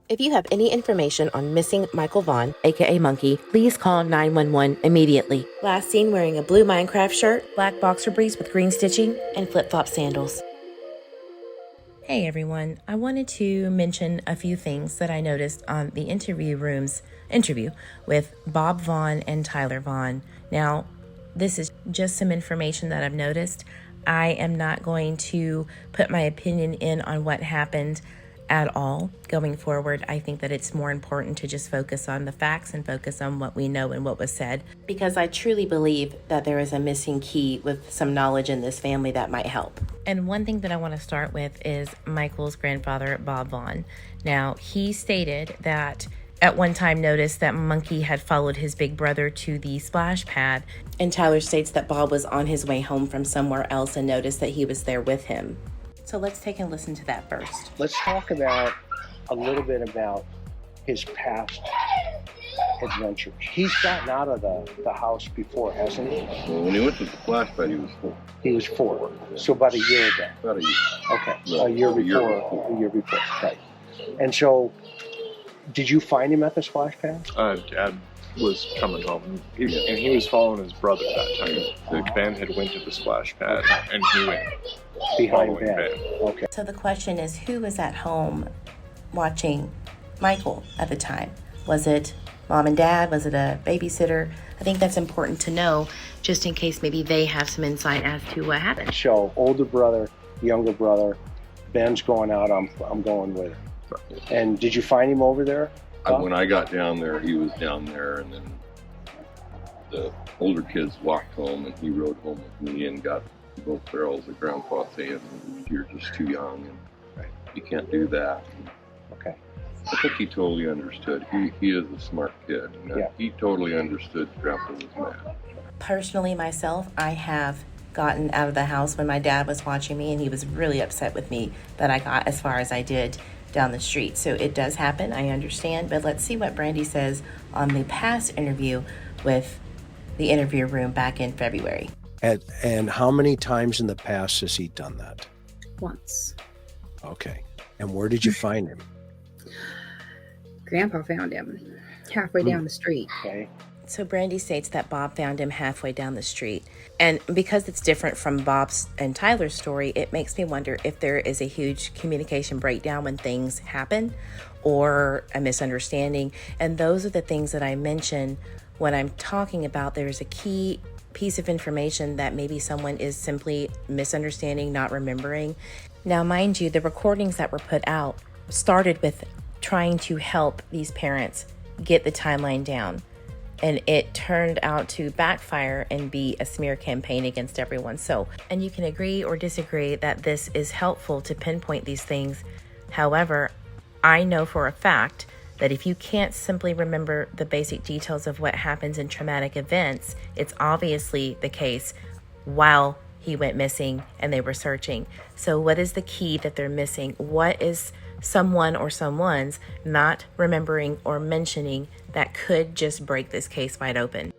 If you have any information on missing Michael Vaughan, aka Monkey, please call 911 immediately. Last seen wearing a blue Minecraft shirt, black boxer briefs with green stitching, and flip-flop sandals. Hey everyone, I wanted to mention a few things that I noticed on the interview with Bob Vaughan and Tyler Vaughan. Now, this is just some information that I've noticed. I am not going to put my opinion in on what happened at all going forward. I think that it's more important to just focus on the facts and focus on what we know and what was said, because I truly believe that there is a missing key with some knowledge in this family that might help. And one thing that I want to start with is Michael's grandfather, Bob Vaughan. Now, he stated that at one time noticed that Monkey had followed his big brother to the splash pad, and Tyler states that Bob was on his way home from somewhere else and noticed that he was there with him. So let's take a listen to that first. Let's talk about a little bit about his past adventures. He's gotten out of the house before, hasn't he? Well, when he went to the splash pad, he was 4. He was 4. So about a year ago. About a year. Okay. No, a year before. Right. And so, did you find him at the splash pad? Dad was coming home, and he was following his brother that time. The band had went to the splash pad, and he went behind Ben. Okay. So the question is, who was at home watching Michael at the time? Was it mom and dad? Was it a babysitter? I think that's important to know, just in case maybe they have some insight as to what happened. So older brother, younger brother, Ben's going out, I'm going with him. And did you find him over there? When I got down there, he was down there, and then the older kids walked home, and he rode home with me and got both barrels of Grandpa saying, "You're just too young, and you can't do that." Okay. I think he totally understood. He is a smart kid. Yeah. He totally understood Grandpa was mad. Personally, myself, I have gotten out of the house when my dad was watching me, and he was really upset with me that I got as far as I did down the street. So it does happen, I understand, but let's see what Brandy says on the past interview with the interview room back in February. And how many times in the past has he done that? Once. Okay. And where did you find him? Grandpa found him halfway down the street. Okay. So Brandy states that Bob found him halfway down the street. And because it's different from Bob's and Tyler's story, it makes me wonder if there is a huge communication breakdown when things happen, or a misunderstanding. And those are the things that I mention when I'm talking about there's a key piece of information that maybe someone is simply misunderstanding, not remembering. Now, mind you, the recordings that were put out started with trying to help these parents get the timeline down. And it turned out to backfire and be a smear campaign against everyone. So, and you can agree or disagree that this is helpful to pinpoint these things. However, I know for a fact that if you can't simply remember the basic details of what happens in traumatic events, it's obviously the case while he went missing and they were searching. So what is the key that they're missing? What is someone or someone's not remembering or mentioning that could just break this case wide open?